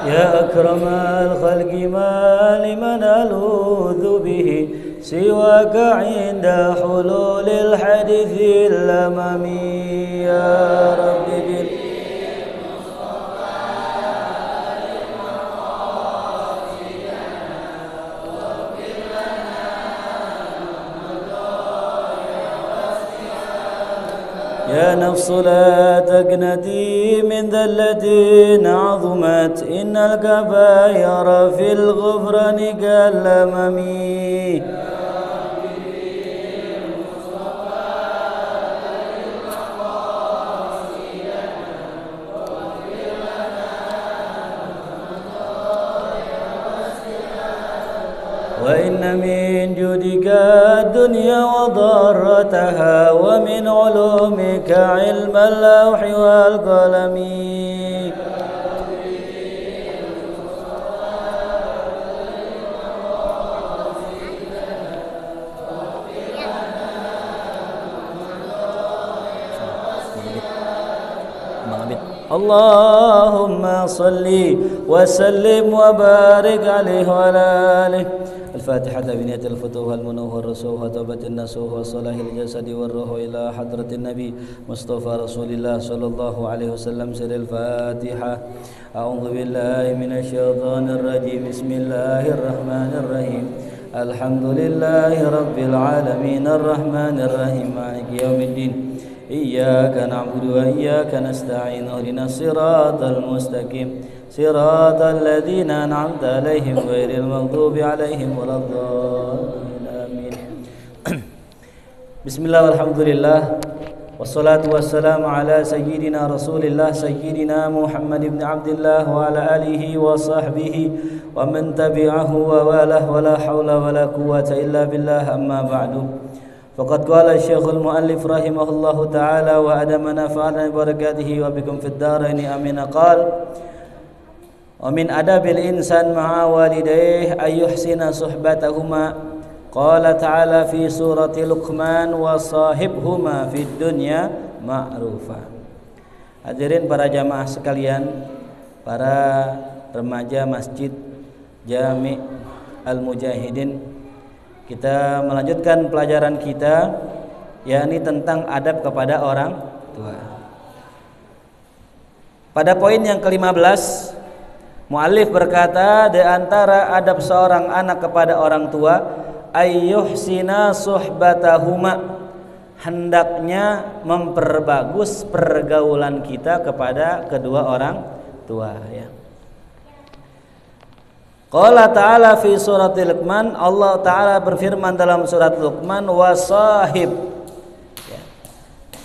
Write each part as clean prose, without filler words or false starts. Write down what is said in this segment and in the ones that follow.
يا أكرم الخلق ما لمن ألوذ به سواك عند حلول الحديث الأمامي يا رب يا نفس لا تقنتي من ذلة عظمت إن الكبائر في الغفران كالأمم وإن من جودك الدنيا وضرتها ومن علومك علم اللوح والقلم اللهم صل وسلم وبارك عليه وعلى آله. الفاتحة بنية الفتوح والمنوح والرسوح وتوبة النسوح وصلاح الجسد والروح إلى حضرة النبي مصطفى رسول الله صلى الله عليه وسلم. سر الفاتحة. أعوذ بالله من الشيطان الرجيم. بسم الله الرحمن الرحيم. الحمد لله رب العالمين الرحمن الرحيم مالك يوم الدين إياك نعبد وإياك نستعين اهدنا الصراط المستقيم صراط الذين أنعمت عليهم غير المغضوب عليهم ولا الضالين آمين. بسم الله والحمد لله والصلاة والسلام على سيدنا رسول الله سيدنا محمد بن عبد الله وعلى آله وصحبه ومن تبعه ووالاه ولا حول ولا قوة إلا بالله. أما بعد فقد قال الشيخ المؤلف رحمه الله تعالى وأدام نفعنا ببركاته وبكم في الدارين آمين. قال ومن أدب الإنسان مع والديه أن يحسن صحبتهما. قال تعالى في سورة لقمان وصاحبهما في الدنيا معروفا. Hadirin para jamaah sekalian, para remaja Masjid Jami' Al-Mujahidin, kita melanjutkan pelajaran kita, yakni tentang adab kepada orang tua. Pada poin yang ke-15, muallif berkata, di antara adab seorang anak kepada orang tua, ayyuhsina suhbatahuma, hendaknya memperbagus pergaulan kita kepada kedua orang tua, ya. Qala ta'ala fi suratil Luqman, Allah ta'ala berfirman dalam surat Luqman,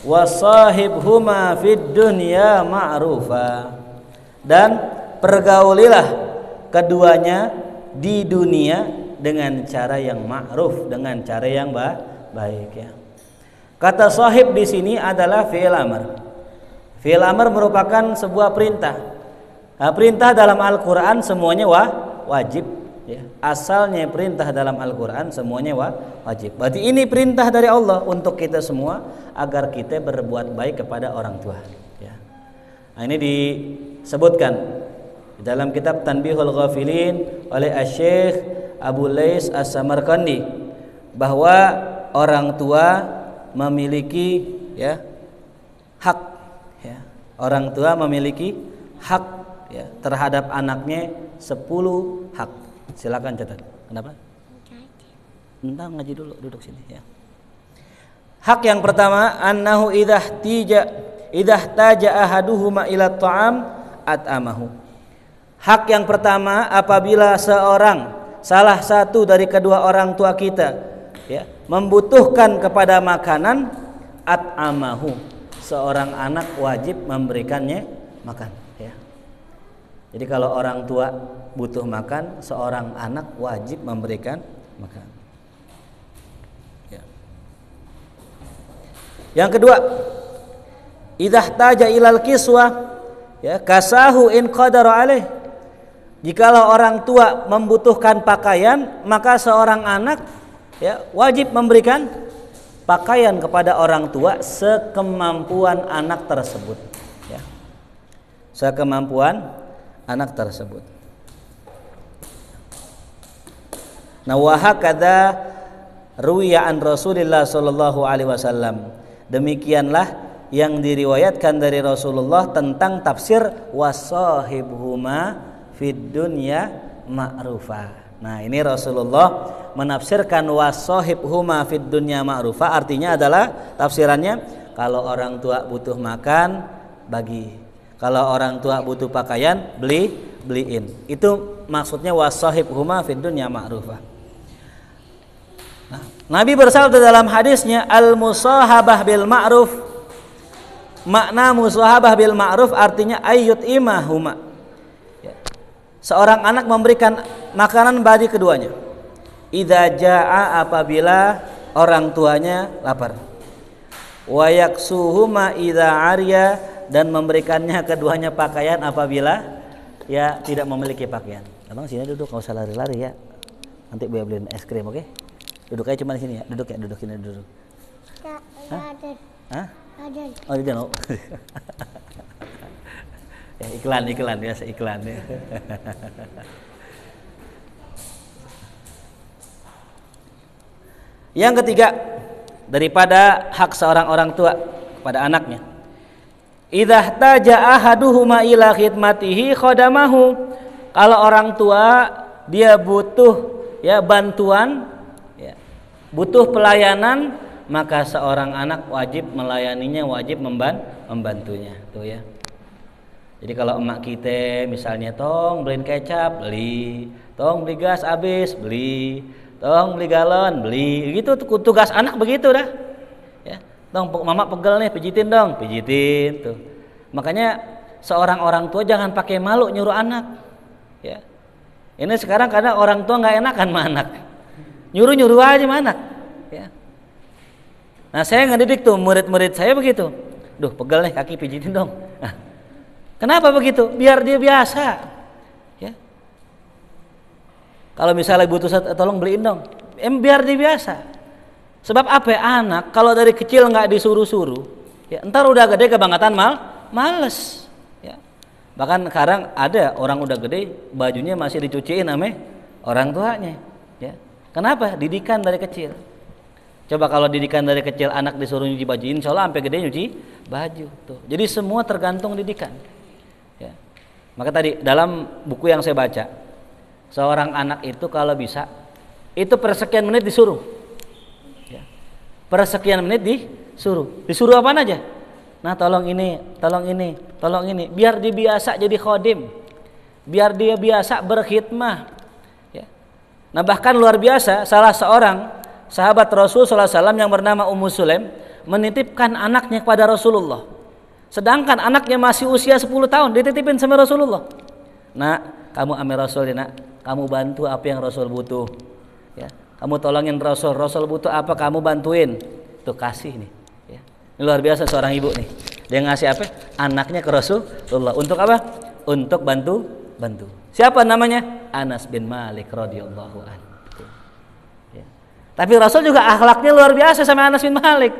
wasahibhuma fid dunya ma'rufa, dan pergaulilah keduanya di dunia dengan cara yang ma'ruf, dengan cara yang baik, ya. Kata sahib di sini adalah fi'il amr. Fi'il amr merupakan sebuah perintah. Nah, perintah dalam Al-Qur'an semuanya wajib, ya. Asalnya perintah dalam Al-Quran semuanya wajib. Berarti ini perintah dari Allah untuk kita semua agar kita berbuat baik kepada orang tua, ya. Nah, ini disebutkan di dalam kitab Tanbihul Ghafilin oleh Asy-Syaikh Abu Lais As-Samarqandi bahwa orang tua memiliki, ya, hak, ya. Orang tua memiliki hak, ya, terhadap anaknya 10 hak. Silakan catat. Kenapa? Entah ngaji dulu, duduk sini, ya. Hak yang pertama, annahu idahtaja ahaduhuma ila ta'am at'amahu. Hak yang pertama, apabila salah satu dari kedua orang tua kita, ya, membutuhkan kepada makanan, at'amahu, seorang anak wajib memberikannya makan, ya. Jadi kalau orang tua butuh makan, seorang anak wajib memberikan makan, ya. Yang kedua, idahtaja ilal kiswah, ya, kasahu in qadara alaih. Jikalau orang tua membutuhkan pakaian, maka seorang anak, ya, wajib memberikan pakaian kepada orang tua sekemampuan anak tersebut, ya. Sekemampuan anak tersebut. Nah, wa hakadza ruwiya an Rasulillah sallallahu alaihi wasallam. Demikianlah yang diriwayatkan dari Rasulullah tentang tafsir wasahibhuma fid dunya ma'rufa. Nah, ini Rasulullah menafsirkan wasahibhuma fid dunya ma'rufa, artinya adalah tafsirannya kalau orang tua butuh makan bagi, kalau orang tua butuh pakaian beliin. Itu maksudnya wasahibhuma fid dunya ma'rufa. Nah, Nabi bersabda dalam hadisnya al-musahabah bil ma'ruf. Makna musahabah bil ma'ruf artinya ayyut imahuma. Ya. Seorang anak memberikan makanan bagi keduanya. Idza jaa, apabila orang tuanya lapar. Wa yaksuhuma idza arya, dan memberikannya keduanya pakaian apabila ya tidak memiliki pakaian. Abang sini duduk, enggak usah lari-lari ya. Nanti boleh beliin es krim, oke? Duduk aja cuma di sini ya. Duduk ya, duduk sini duduk. Hah? Oh, dia mau. Ya, iklan biasa iklan ya. Yang ketiga, daripada hak seorang orang tua kepada anaknya. Idza taja ahaduhuma ila khidmatihi khadamahu. Kalau orang tua dia butuh ya bantuan, ya, butuh pelayanan, maka seorang anak wajib melayaninya, wajib membantunya, tuh ya. Jadi kalau emak kita misalnya tong beliin kecap, beli, tong beli gas habis, beli, tong beli galon, beli, gitu tugas anak begitu dah. Ya, tong mama pegel nih, pijitin dong, pijitin tuh. Makanya seorang orang tua jangan pakai malu nyuruh anak. Ya. Ini sekarang kadang orang tua nggak enakan sama anak, nyuruh aja sama anak. Ya. Nah, saya ngedidik tuh murid-murid saya begitu. Duh, pegel nih kaki, pijitin dong. Nah, kenapa begitu? Biar dia biasa. Ya. Kalau misalnya butuh tolong beliin dong. Biar dia biasa. Sebab apa ya, anak kalau dari kecil nggak disuruh-suruh, ya entar udah gede kebangetan males. Ya. Bahkan sekarang ada orang udah gede bajunya masih dicuciin sama orang tuanya. Ya. Kenapa? Didikan dari kecil. Coba kalau didikan dari kecil anak disuruh nyuci baju, insya Allah sampai gede nyuci baju tuh. Jadi semua tergantung didikan. Ya. Maka tadi dalam buku yang saya baca, seorang anak itu kalau bisa itu persekian menit disuruh. Ya. Persekian menit disuruh apa aja. Nah, tolong ini, biar dia biasa jadi khodim, biar dia biasa berkhidmah. Ya. Nah, bahkan luar biasa salah seorang sahabat Rasul SAW yang bernama Ummu Sulaim menitipkan anaknya kepada Rasulullah. Sedangkan anaknya masih usia 10 tahun, dititipin sama Rasulullah. Nak, kamu ambil Rasul ya nak, kamu bantu apa yang Rasul butuh. Ya, kamu tolongin Rasul butuh apa kamu bantuin. Tuh kasih nih. Ya. Ini luar biasa seorang ibu nih. Dia ngasih apa? Anaknya ke Rasulullah. Untuk apa? Untuk bantu. Siapa namanya? Anas bin Malik radhiyallahu anhu. Tapi Rasul juga akhlaknya luar biasa sama Anas bin Malik.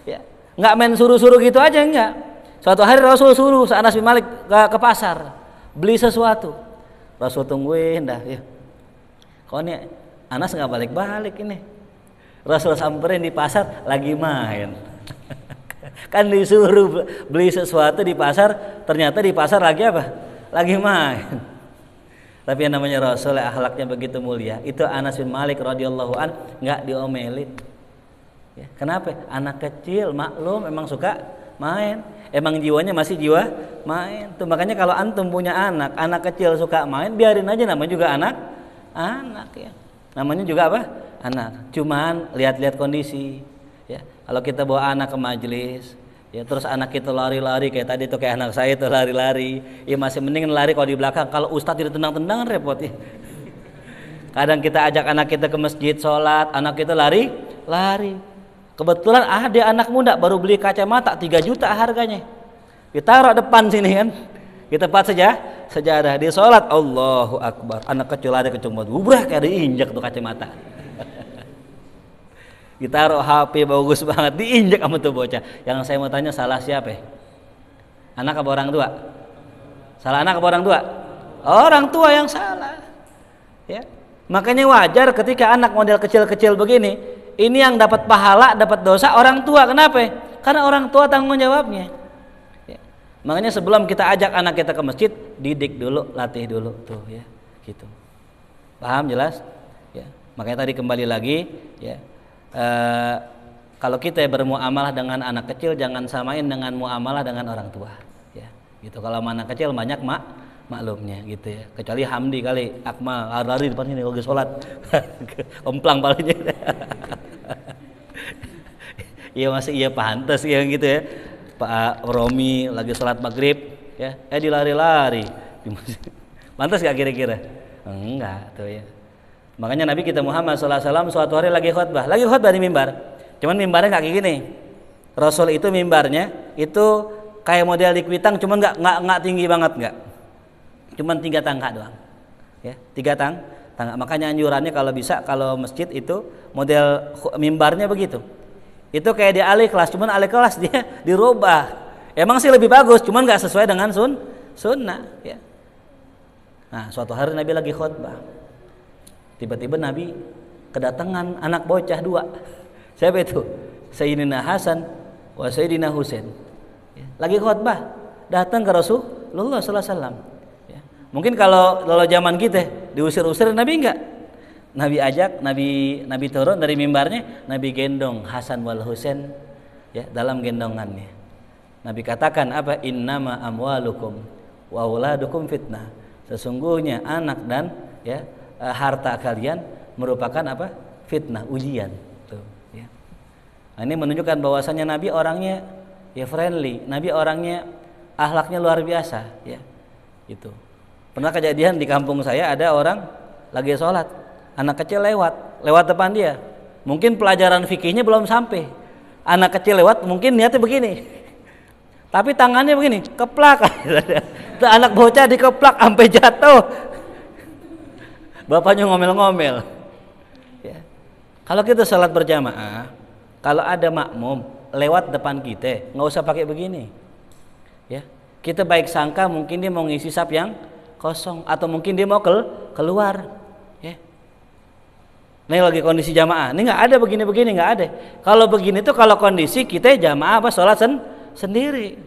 Ya, nggak main suruh-suruh gitu aja, enggak. Suatu hari Rasul suruh Anas bin Malik ke pasar beli sesuatu. Rasul tungguin dah. Ya. Kok ini Anas nggak balik-balik ini? Rasul samperin di pasar lagi main. Kan disuruh beli sesuatu di pasar, ternyata di pasar lagi apa? Lagi main. Tapi yang namanya Rasul akhlaknya begitu mulia. Itu Anas bin Malik radhiyallahu an nggak diomelin. Ya, kenapa? Anak kecil maklum emang suka main. Emang jiwanya masih jiwa main. Tuh makanya kalau antum punya anak kecil suka main, biarin aja, namanya juga anak ya. Namanya juga apa? Anak. Cuman lihat-lihat kondisi. Ya, kalau kita bawa anak ke majelis, ya terus anak kita lari-lari kayak tadi tuh, kayak anak saya tuh lari-lari, ya masih mending lari kalau di belakang. Kalau ustadz tidak tendang-tendang repot ya. Kadang kita ajak anak kita ke masjid sholat, anak kita lari. Kebetulan ada anak muda baru beli kacamata 3 juta harganya, ditaruh depan sini kan, di tempat sejadah di sholat, Allahu Akbar, anak kecil ada kecumbat, bubrah kayak diinjak tuh kacamata. Ditaruh HP bagus banget, diinjak sama tuh bocah. Yang saya mau tanya, salah siapa ya? Anak apa orang tua? Salah anak apa orang tua? Orang tua yang salah. Ya. Makanya wajar ketika anak model kecil-kecil begini, ini yang dapat pahala, dapat dosa orang tua. Kenapa? Karena orang tua tanggung jawabnya. Ya. Makanya sebelum kita ajak anak kita ke masjid, didik dulu, latih dulu tuh ya, gitu. Paham jelas? Ya. Makanya tadi kembali lagi ya. Kalau kita bermuamalah dengan anak kecil jangan samain dengan muamalah dengan orang tua ya. Gitu. Kalau anak kecil banyak maklumnya gitu ya. Kecuali Hamdi kali, Akmal lari depan sini lagi sholat. Komplang palanya. Iya masih iya pantas ya gitu ya. Pak Romi lagi sholat maghrib ya. Dilari-lari. Pantas gak kira-kira? Enggak tuh ya. Makanya Nabi kita Muhammad SAW suatu hari lagi khutbah di mimbar. Cuman mimbarnya nggak kayak gini. Rasul itu mimbarnya itu kayak model di Kuitang, cuman nggak tinggi banget nggak. Cuman 3 tangga doang. Ya, 3 tangga. Makanya anjurannya kalau bisa kalau masjid itu model mimbarnya begitu. Itu kayak di alih kelas, cuman alih kelas dia dirubah. Emang sih lebih bagus, cuman nggak sesuai dengan sunnah. Ya. Nah, suatu hari Nabi lagi khutbah. Tiba-tiba Nabi kedatangan anak bocah 2. Siapa itu? Sayyidina Hasan wa Sayyidina Husain. Ya. Lagi khutbah, datang ke Rasulullah sallallahu alaihi wasallam. Ya. Mungkin kalau zaman kita diusir-usir, Nabi enggak. Nabi ajak, Nabi turun dari mimbarnya, Nabi gendong Hasan wal Husain ya, dalam gendongannya. Nabi katakan apa? Innama amwalukum wa auladukum fitnah. Sesungguhnya anak dan ya harta kalian merupakan apa? Fitnah, ujian. Tuh, ya. Nah, ini menunjukkan bahwasanya Nabi orangnya ya friendly, Nabi orangnya akhlaknya luar biasa, ya. Itu. Pernah kejadian di kampung saya ada orang lagi sholat, anak kecil lewat depan dia. Mungkin pelajaran fikihnya belum sampai. Anak kecil lewat, mungkin niatnya begini. Tapi tangannya begini, keplak. Anak bocah dikeplak sampai jatuh. Bapaknya ngomel-ngomel. Ya. Kalau kita sholat berjamaah, kalau ada makmum lewat depan kita, nggak usah pakai begini. Ya. Kita baik sangka mungkin dia mau ngisi saf yang kosong, atau mungkin dia mau keluar. Ya. Ini lagi kondisi jamaah. Ini nggak ada begini-begini, nggak ada. Kalau begini tuh kalau kondisi kita jamaah apa sholat sendiri.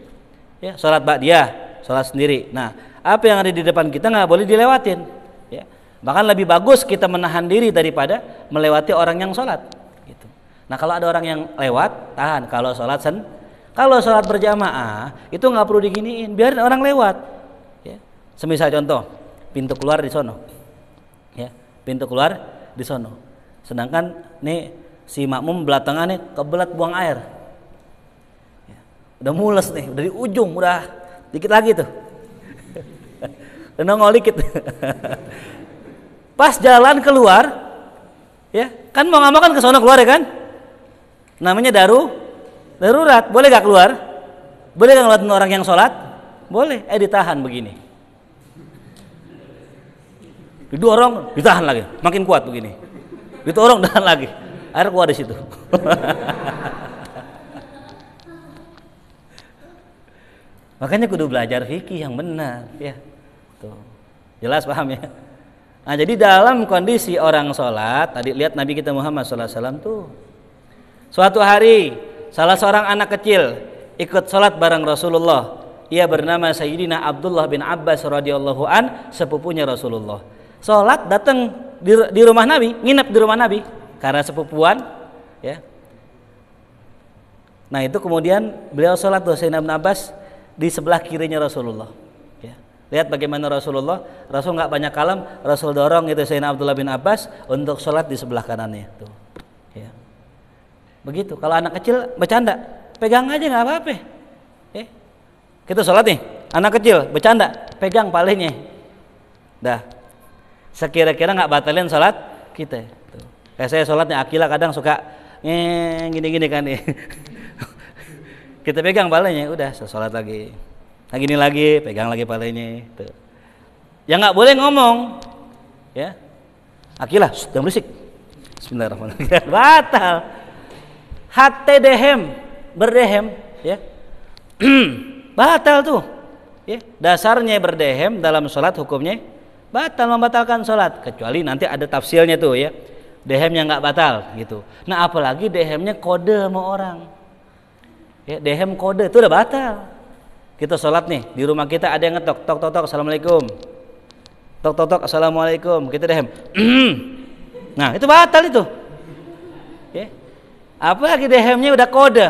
Ya, sholat ba'diyah, sholat sendiri. Nah, apa yang ada di depan kita nggak boleh dilewatin. Ya. Bahkan lebih bagus kita menahan diri daripada melewati orang yang sholat. Gitu. Nah kalau ada orang yang lewat, tahan. Kalau sholat berjamaah itu nggak perlu diginiin, biarin orang lewat. Ya. Semisal contoh, pintu keluar di sono, ya, pintu keluar di sono. Sedangkan nih si makmum belakangan nih kebelat buang air. Ya. Udah mules nih, udah di ujung, udah dikit lagi tuh. Udah nongol dikit. Pas jalan keluar, ya kan mau nggak mau kan ke sono keluar ya kan? Namanya darurat. Boleh gak keluar? Boleh gak ngeliatin orang yang sholat? Boleh. Ditahan begini. Didorong, ditahan lagi. Makin kuat begini. Didorong, ditahan lagi. Air keluar di situ. Makanya kudu belajar fikih yang benar, ya. Tuh. Jelas paham ya? Nah, jadi dalam kondisi orang sholat, tadi lihat Nabi kita Muhammad SAW tuh, suatu hari salah seorang anak kecil ikut sholat bareng Rasulullah. Ia bernama Sayyidina Abdullah bin Abbas radhiyallahu an, sepupunya Rasulullah. Sholat datang di rumah Nabi, nginep di rumah Nabi karena sepupuan, ya. Nah itu kemudian beliau sholat tuh Sayyidina Ibn Abbas di sebelah kirinya Rasulullah. Lihat bagaimana Rasul nggak banyak kalam, Rasul dorong itu Sayyidina Abdullah bin Abbas untuk sholat di sebelah kanannya. Tuh, ya. Begitu. Kalau anak kecil bercanda, pegang aja nggak apa-apa. Kita sholat nih, anak kecil bercanda, pegang palanya. Dah, sekira-kira nggak batalin sholat kita. Tuh. Kayak saya sholatnya Akila kadang suka gini-gini kan nih. Kita pegang palanya, udah sholat lagi. Nah gini lagi, pegang lagi palanya. Tuh. Ya nggak boleh ngomong, ya. Akilah, jangan berisik. Bismillahirrahmanirrahim. Batal. Hatte dehem, berdehem, ya. Batal tuh. Ya, dasarnya berdehem dalam sholat hukumnya batal, membatalkan sholat, kecuali nanti ada tafsirnya tuh ya. Dehemnya nggak batal gitu. Nah apalagi dehemnya kode sama orang. Ya, dehem kode itu udah batal. Kita sholat nih di rumah kita ada yang ngetok, tok tok tok, assalamualaikum. Tok tok tok, assalamualaikum. Kita dehem. Nah itu batal itu. Ya. Apalagi dehemnya udah kode.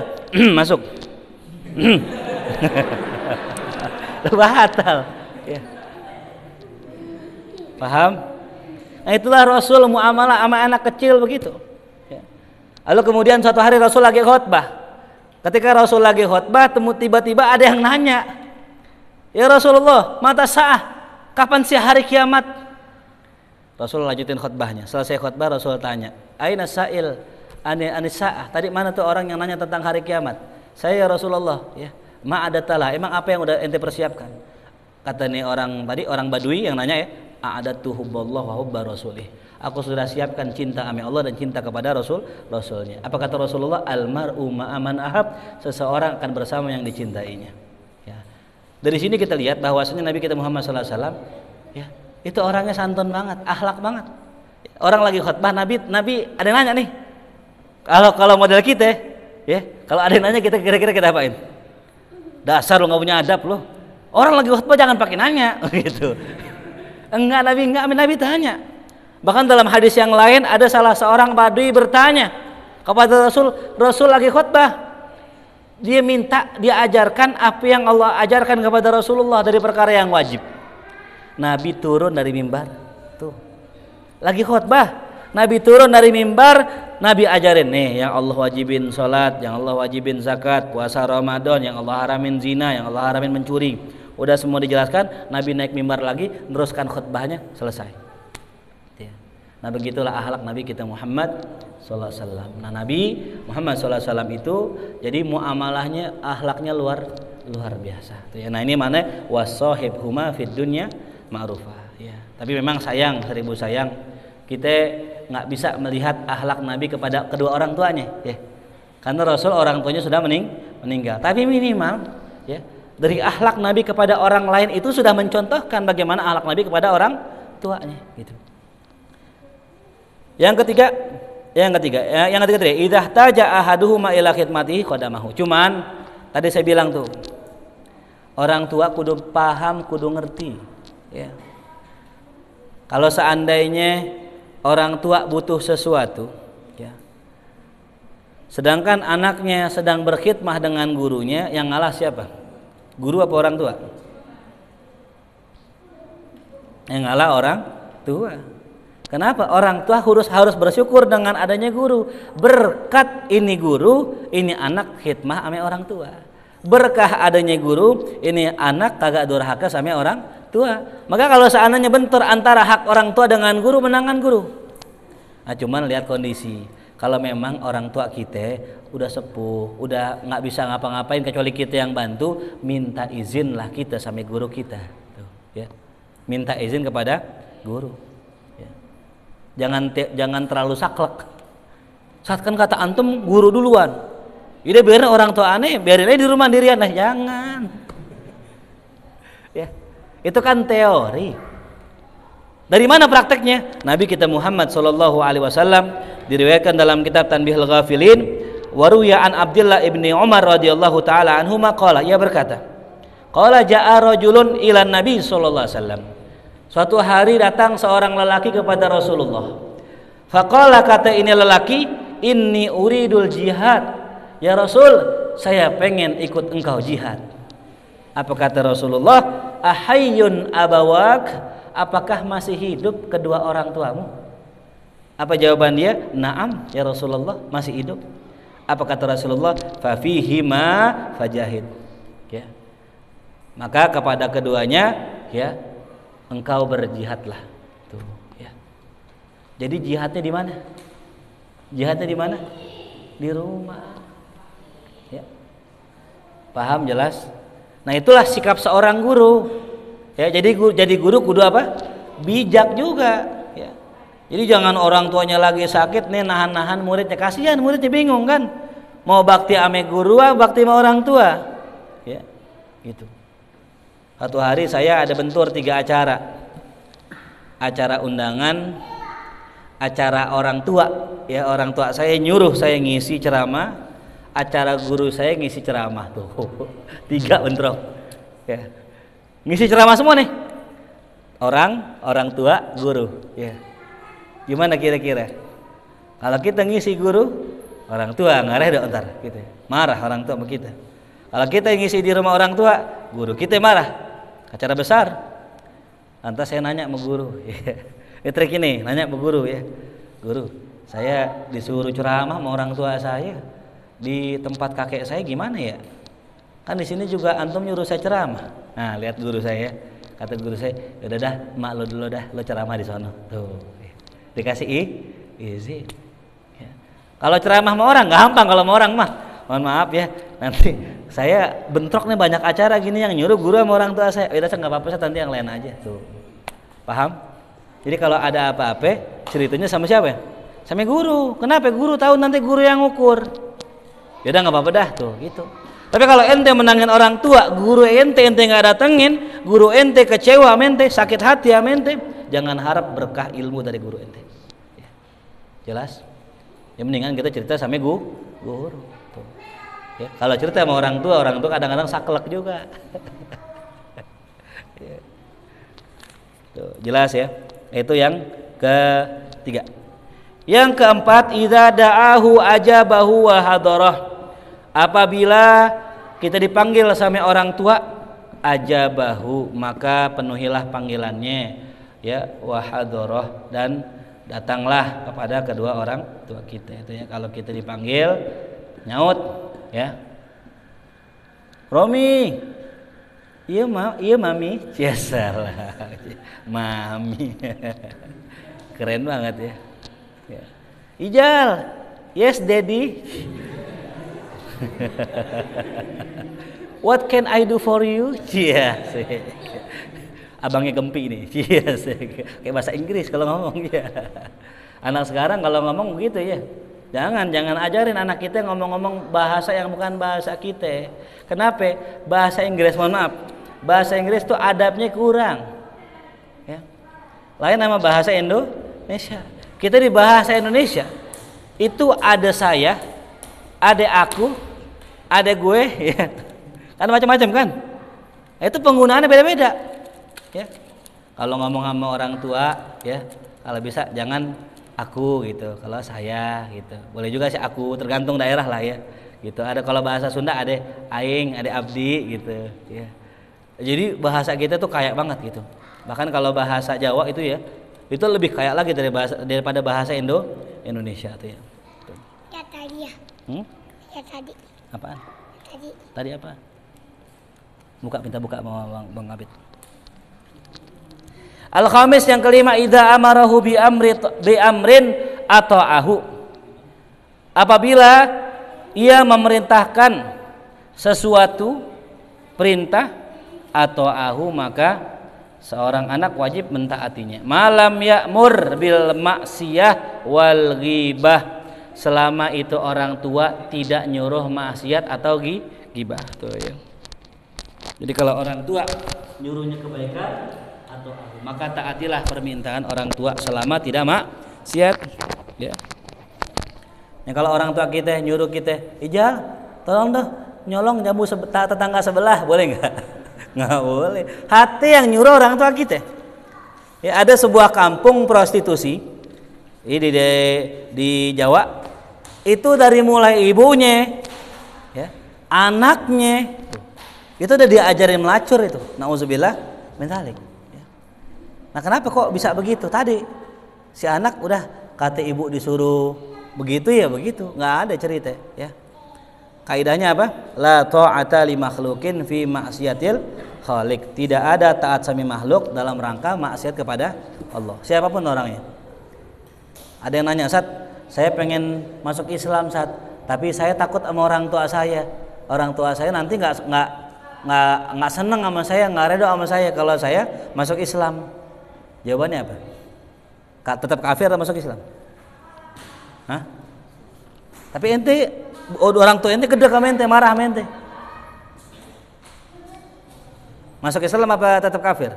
Masuk. Batal. Ya. Paham? Nah itulah Rasul muamalah sama anak kecil begitu. Ya. Lalu kemudian suatu hari Rasul lagi khutbah. Ketika Rasul lagi khutbah, tiba-tiba ada yang nanya, ya Rasulullah, mata sa'ah, kapan sih hari kiamat? Rasul lanjutin khutbahnya. Selesai khutbah Rasul tanya, aina sa'il anis sa'ah? Tadi mana tuh orang yang nanya tentang hari kiamat? Saya ya Rasulullah, ya. Ma'adatalah, emang apa yang udah ente persiapkan? Kata nih orang tadi, orang Badui yang nanya ya, a'adatu hubballah wa hubba rasulih. Aku sudah siapkan cinta ame Allah dan cinta kepada Rasulnya. Apa kata Rasulullah? Almar'u ma'aman ahab, seseorang akan bersama yang dicintainya. Ya. Dari sini kita lihat bahwasanya Nabi kita Muhammad SAW, ya, itu orangnya santun banget, akhlak banget. Orang lagi khutbah, Nabi ada yang nanya nih. Kalau model kita, ya, kalau ada yang nanya kita kira-kira kita apain? Dasar lo nggak punya adab lo. Orang lagi khutbah jangan pakai nanya, gitu. Enggak, Nabi tanya. Bahkan dalam hadis yang lain ada salah seorang Badui bertanya kepada Rasul lagi khutbah. Dia minta dia ajarkan apa yang Allah ajarkan kepada Rasulullah dari perkara yang wajib. Nabi turun dari mimbar. Tuh. Lagi khutbah, Nabi turun dari mimbar, Nabi ajarin nih yang Allah wajibin salat, yang Allah wajibin zakat, puasa Ramadan, yang Allah haramin zina, yang Allah haramin mencuri. Udah semua dijelaskan, Nabi naik mimbar lagi, teruskan khutbahnya, selesai. Nah begitulah akhlak Nabi kita Muhammad sallallahu alaihi wasallam. Nah Nabi Muhammad sallallahu alaihi wasallam itu jadi muamalahnya, akhlaknya luar biasa. Nah ini mana wasahibhuma fid dunya ma'rufah. Ya. Tapi memang sayang, seribu sayang, kita nggak bisa melihat akhlak Nabi kepada kedua orang tuanya. Ya. Karena Rasul orang tuanya sudah meninggal. Tapi minimal, ya, dari akhlak Nabi kepada orang lain itu sudah mencontohkan bagaimana akhlak Nabi kepada orang tuanya. Gitu. Yang ketiga tadi, idza taja ahaduhuma ila khidmatihi qadamahu. Cuman tadi saya bilang tuh, orang tua kudu paham, kudu ngerti, ya. Kalau seandainya orang tua butuh sesuatu, ya, sedangkan anaknya sedang berkhidmah dengan gurunya, yang ngalah siapa? Guru apa orang tua? Yang ngalah orang tua. Kenapa? Orang tua harus bersyukur dengan adanya guru. Berkat ini guru, ini anak khidmah ame orang tua. Berkah adanya guru, ini anak kagak durhaka sama orang tua. Maka kalau seandainya bentur antara hak orang tua dengan guru, menangan guru. Nah cuman lihat kondisi. Kalau memang orang tua kita udah sepuh, udah nggak bisa ngapa-ngapain kecuali kita yang bantu, minta izin lah kita sama guru kita. Tuh, ya. Minta izin kepada guru. Jangan terlalu saklek. Saat kan kata antum guru duluan. Ide biarin orang tua aneh, biarin aja di rumah dirian. Nah, jangan. Ya. Itu kan teori. Dari mana prakteknya? Nabi kita Muhammad sallallahu alaihi wasallam diriwayatkan dalam kitab Tanbihul Ghafilin, waruya an Abdullah ibni Umar radhiyallahu taala anhuma qala, ia berkata, qala jaa rajulun ila Nabi sallallahu alaihi wasallam. Suatu hari datang seorang lelaki kepada Rasulullah. Faqala, kata ini lelaki, inni uridul jihad. Ya Rasul, saya pengen ikut engkau jihad. Apa kata Rasulullah? Ahayyun abawak, apakah masih hidup kedua orang tuamu? Apa jawaban dia? Naam ya Rasulullah, masih hidup. Apa kata Rasulullah? Fa fihima fajahid. Ya. Maka kepada keduanya, ya, engkau berjihadlah. Tuh, ya. Jadi jihadnya di mana? Jihadnya di mana? Di rumah. Ya. Paham jelas? Nah, itulah sikap seorang guru. Ya, jadi guru kudu apa? Bijak juga, ya. Jadi jangan orang tuanya lagi sakit nih nahan-nahan muridnya. Kasihan muridnya bingung kan? Mau bakti ame guru, bakti sama orang tua. Ya. Gitu. Satu hari saya ada bentur 3 acara. Acara undangan, acara orang tua, ya orang tua saya nyuruh saya ngisi ceramah, acara guru saya ngisi ceramah tuh. 3 bentrok. Ya. Ngisi ceramah semua nih. Orang tua, guru, ya. Gimana kira-kira? Kalau kita ngisi guru, orang tua ngareh dong ntar gitu. Marah orang tua sama kita. Kalau kita ngisi di rumah orang tua, guru kita marah. Acara besar. Lantas saya nanya sama guru, ya trik ini, nanya sama guru ya, guru, saya disuruh ceramah sama orang tua saya di tempat kakek saya gimana ya? Kan di sini juga antum nyuruh saya ceramah. Nah lihat guru saya, kata guru saya, udah dah, mak lo dulu dah, lo ceramah di sono. Tuh, dikasih izin. Ya. Kalau ceramah sama orang gampang, kalau sama orang mah, mohon maaf ya, nanti saya bentrok nih banyak acara gini yang nyuruh guru sama orang tua saya. Udah nggak apa-apa, saya nanti yang lain aja tuh. Paham? Jadi kalau ada apa-apa ceritanya sama siapa ya? Sama guru. Kenapa? Guru tahu nanti guru yang ngukur. Ya udah nggak apa-apa dah tuh gitu. Tapi kalau ente menangin orang tua, guru ente nggak datengin, guru ente kecewa mente, sakit hati ya mente, jangan harap berkah ilmu dari guru ente. Ya. Jelas? Ya mendingan kita cerita sama guru. Tuh. Ya, kalau cerita sama orang tua kadang-kadang saklek juga. Ya. Tuh, jelas ya. Itu yang ketiga. Yang keempat, idza da'ahu ajabahu wa hadarah. Apabila kita dipanggil sama orang tua, ajabahu, maka penuhilah panggilannya, ya, wa hadarah, dan datanglah kepada kedua orang tua kita. Itu ya, kalau kita dipanggil nyaut, ya. Romi, iya mami, salah, mami, keren banget ya. Ya. Ijal, yes daddy. What can I do for you? Yes. Abangnya Gempi nih, yes. Kayak bahasa Inggris kalau ngomong ya. Anak sekarang kalau ngomong begitu ya. Jangan ajarin anak kita ngomong-ngomong bahasa yang bukan bahasa kita. Kenapa? Bahasa Inggris, mohon maaf, bahasa Inggris tuh adabnya kurang, ya. Lain sama bahasa Indonesia. Kita di bahasa Indonesia itu ada saya, ada aku, ada gue, ya. Kan macam-macam kan. Itu penggunaannya beda-beda, ya. Kalau ngomong sama orang tua, ya, kalau bisa jangan aku gitu, kalau saya gitu. Boleh juga sih aku, tergantung daerah lah ya. Gitu. Ada kalau bahasa Sunda ada aing, ada abdi gitu, ya. Jadi bahasa kita tuh kayak banget gitu. Bahkan kalau bahasa Jawa itu ya, itu lebih kayak lagi daripada bahasa Indonesia tuh ya. Tuh. Ya tadi ya. Ya tadi. Apaan? Tadi. Tadi apa? Minta buka sama Bang Abid. Al-khamis yang kelima, idza amarahu bi amrin ata'ahu. Apabila ia memerintahkan sesuatu perintah ata'ahu, maka seorang anak wajib mentaatinya. Malam ya'mur bil maksiyah wal ghibah, selama itu orang tua tidak nyuruh maksiat atau ghibah. Tuh ya. Jadi kalau orang tua nyuruhnya kebaikan atau maka taatilah permintaan orang tua selama tidak maksiat, ya. Ya kalau orang tua kita nyuruh kita, Ijal, tolong dong nyolong jambu tetangga sebelah, boleh nggak? Nggak boleh. Hati yang nyuruh orang tua kita. Ya, ada sebuah kampung prostitusi ini di Jawa. Itu dari mulai ibunya, ya, anaknya, itu udah diajarin melacur itu. Nauzubillah min dzalik. Ya. Nah kenapa kok bisa begitu? Tadi si anak udah kata ibu disuruh begitu ya begitu, nggak ada cerita, ya. Kaidahnya apa? La ta'ata li makhluqin fi maksiatil khaliq. Tidak ada taat sami makhluk dalam rangka maksiat kepada Allah, siapapun orangnya. Ada yang nanya, Ustaz, saya pengen masuk Islam, Ustaz, tapi saya takut sama orang tua saya. Orang tua saya nanti nggak seneng sama saya, nggak ridho sama saya kalau saya masuk Islam. Jawabannya apa? Tetap kafir atau masuk Islam? Hah? Tapi ente orang tua ente gede sama ente, marah sama ente. Masuk Islam apa tetap kafir?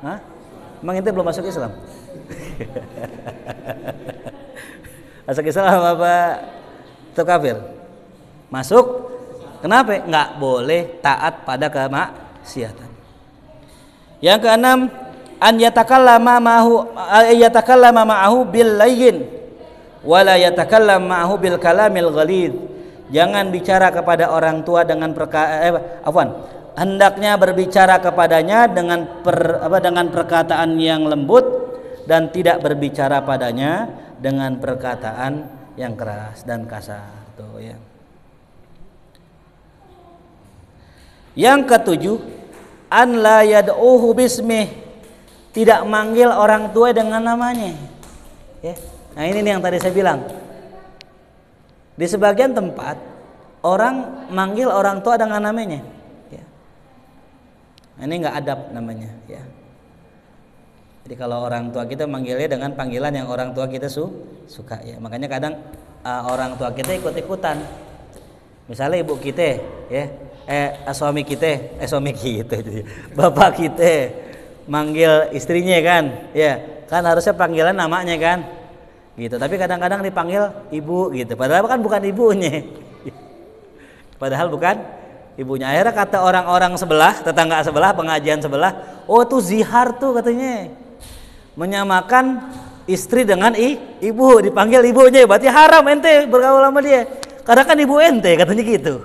Hah? Emang ente belum masuk Islam? Masuk Islam apa tetap kafir? Masuk. Kenapa? Nggak boleh taat pada kemaksiatan. Yang keenam, an yatakallama ma'ahu bil layyin wa la yatakallam ma'ahu bil kalamil ghalid. Jangan bicara kepada orang tua dengan hendaknya berbicara kepadanya dengan perkataan yang lembut dan tidak berbicara padanya dengan perkataan yang keras dan kasar. Tuh ya. Yang ketujuh, an la yad'uhu bismih, tidak manggil orang tua dengan namanya. Ya. Nah ini nih yang tadi saya bilang. Di sebagian tempat orang manggil orang tua dengan namanya. Ya. Nah, ini nggak adab namanya. Ya. Jadi kalau orang tua kita manggilnya dengan panggilan yang orang tua kita suka. Ya. Makanya kadang orang tua kita ikut-ikutan. Misalnya ibu kita, ya. Suami kita, bapak kita manggil istrinya kan, ya kan harusnya panggilan namanya kan, gitu. Tapi kadang-kadang dipanggil ibu, gitu. Padahal kan bukan ibunya, Akhirnya kata orang-orang sebelah, tetangga sebelah, pengajian sebelah, oh tuh zihar tuh katanya, menyamakan istri dengan ibu, dipanggil ibunya, berarti haram ente bergaul sama dia, karena kan ibu ente katanya gitu.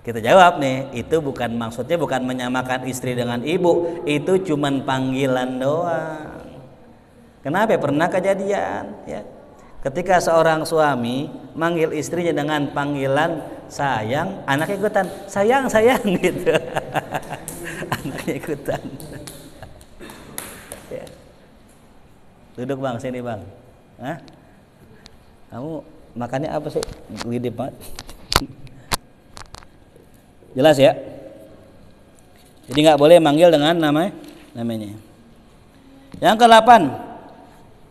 Kita jawab nih, itu maksudnya bukan menyamakan istri dengan ibu, itu cuman panggilan doang. Kenapa? Pernah kejadian, ya. Ketika seorang suami manggil istrinya dengan panggilan sayang, anaknya ikutan sayang gitu. Anaknya ikutan. Ya. Duduk bang, sini bang. Hah? Kamu makannya apa sih? Gede banget. Jelas ya. Jadi nggak boleh manggil dengan namanya. Yang ke-8,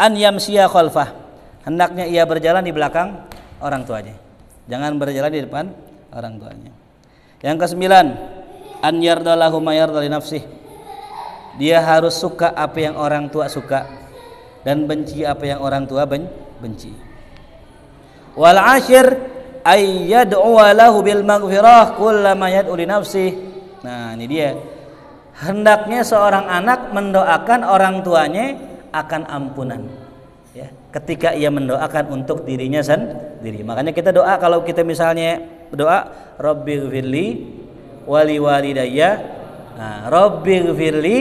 an yamsiya khalfah, hendaknya ia berjalan di belakang orang tuanya, jangan berjalan di depan orang tuanya. Yang ke-9, an yardalahu ma yarda li nafsih, dia harus suka apa yang orang tua suka dan benci apa yang orang tua benci. Wal 'ashir ay yad'u lahu bil maghfirah kullama yad'u li nafsih. Nah, ini dia. Hendaknya seorang anak mendoakan orang tuanya akan ampunan. Ya, ketika ia mendoakan untuk dirinya sendiri. Makanya kita doa, kalau kita misalnya doa Rabbighfirli wali walidayya. Nah, Rabbighfirli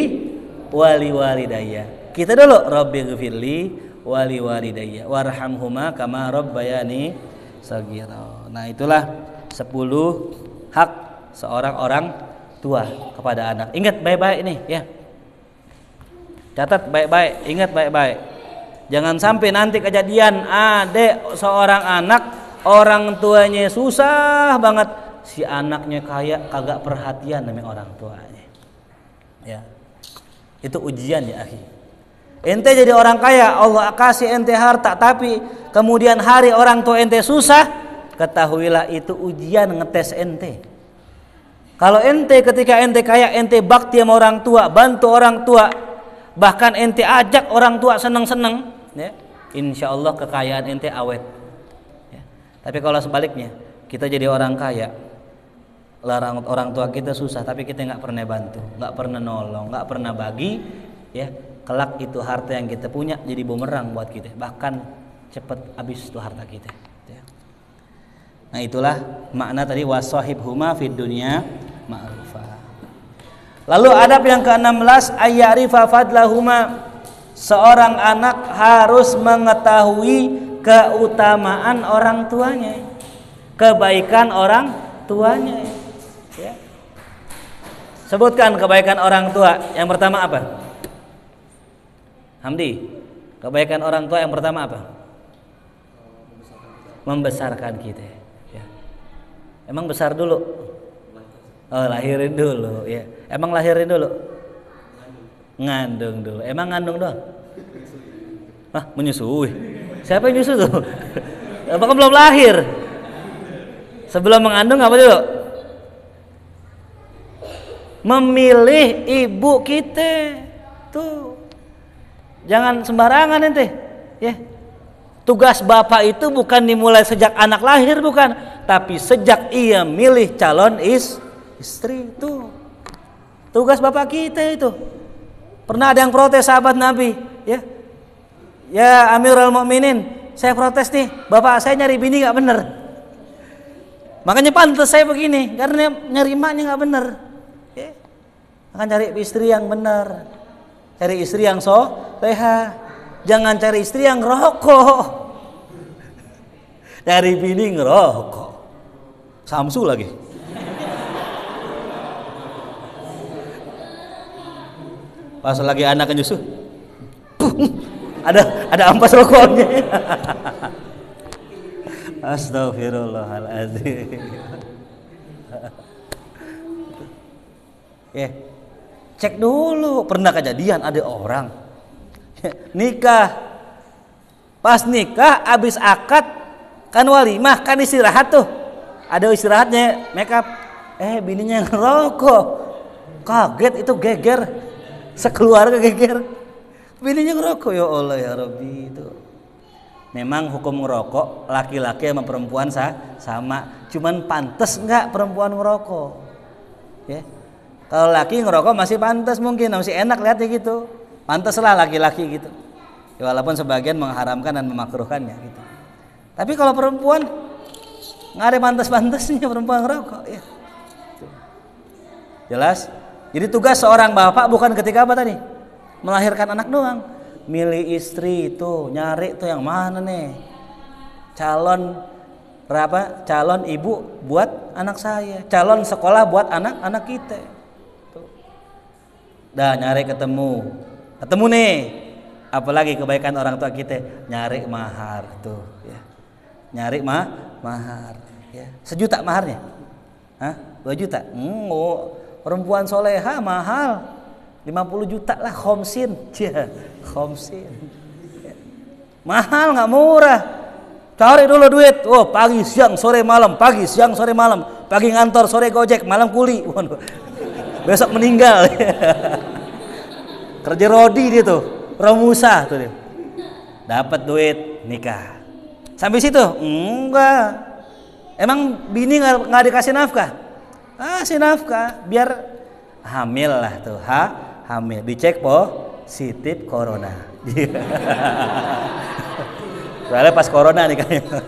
wali walidayya. Kita dulu Rabbighfirli wali walidayya warhamhuma kama rabbayani saghira. Nah, itulah 10 hak seorang orang tua kepada anak. Ingat baik-baik nih ya. Catat baik-baik, ingat baik-baik. Jangan sampai nanti kejadian ada seorang anak orang tuanya susah banget, si anaknya kaya kagak perhatian sama orang tuanya. Ya. Itu ujian ya, akhi. Ente jadi orang kaya, Allah kasih ente harta, tapi kemudian hari orang tua ente susah, ketahuilah itu ujian ngetes ente. Kalau ente ketika ente kaya, ente bakti sama orang tua, bantu orang tua, bahkan ente ajak orang tua seneng-seneng, ya, insya Allah kekayaan ente awet. Ya. Tapi kalau sebaliknya, kita jadi orang kaya, larang orang tua kita susah, tapi kita nggak pernah bantu, nggak pernah nolong, nggak pernah bagi, ya. Kelak itu harta yang kita punya jadi bumerang buat kita, bahkan cepat habis itu harta kita. Nah, itulah makna tadi wasahibhuma fid dunya ma'rufa. Lalu adab yang ke-16, ayyarifa fadlahuma, seorang anak harus mengetahui keutamaan orang tuanya, kebaikan orang tuanya. Ya. Sebutkan kebaikan orang tua. Yang pertama apa? Hamdi, kebaikan orang tua yang pertama apa? Membesarkan kita. Ya. Emang besar dulu? Oh, lahirin dulu. Ya. Emang lahirin dulu? Ngandung dulu. Emang ngandung doang? Hah, menyusui? Siapa yang nyusu tuh? Apakah belum lahir? Sebelum mengandung apa dulu? memilih ibu kita. Tuh. Jangan sembarangan ente, ya. Tugas bapak itu bukan dimulai sejak anak lahir, bukan, tapi sejak ia milih calon istri. Tuh. Tugas bapak kita itu. Pernah ada yang protes sahabat Nabi, ya. Ya Amirul Mukminin, saya protes nih, bapak saya nyari bini nggak bener. Makanya pantas saya begini, karena nyari emaknya nggak bener. Ya. Akan cari istri yang bener, cari istri yang soleha, jangan cari istri yang rokok. Cari bini ngerokok, Samsu lagi. Pas lagi anaknya nyusu, ada ampas rokoknya. Astagfirullahaladzim. Cek dulu, pernah kejadian ada orang nikah, pas nikah abis akad kan walimah, kan istirahat tuh, ada istirahatnya, make up, bininya ngerokok, kaget itu, geger, sekeluarga geger, bininya ngerokok. Ya Allah ya Rabbi. Itu memang hukum ngerokok laki-laki sama perempuan sama, cuman pantas nggak perempuan ngerokok, ya. Kalau laki ngerokok masih pantas, mungkin masih enak lihatnya gitu, pantas lah laki-laki gitu, ya, walaupun sebagian mengharamkan dan memakruhkannya gitu. Tapi kalau perempuan nggak ada pantas-pantasnya perempuan ngerokok, ya. Jelas. Jadi tugas seorang bapak bukan ketika apa tadi? Melahirkan anak doang. Milih istri itu, nyari tuh yang mana nih? Calon ibu buat anak saya, calon sekolah buat anak-anak kita. Tuh. Dah nyari ketemu nih. Apalagi kebaikan orang tua kita, nyari mahar tuh, ya. Nyari mahar, ya. 1 juta maharnya. 2 juta. Perempuan soleha mahal 50 juta lah, khomsin. Khomsin. Mahal, nggak murah. Cari dulu duit. Pagi siang sore malam, pagi siang sore malam, pagi ngantor, sore gojek, malam kuli. Besok meninggal. Kerja rodi dia tuh, romusa tuh dia. Dapat duit, nikah. Sampai situ? Enggak. Emang bini nggak dikasih nafkah? Kasih nafkah, biar hamil lah tuh, hamil, dicek positif corona. Soalnya pas corona nih kayaknya.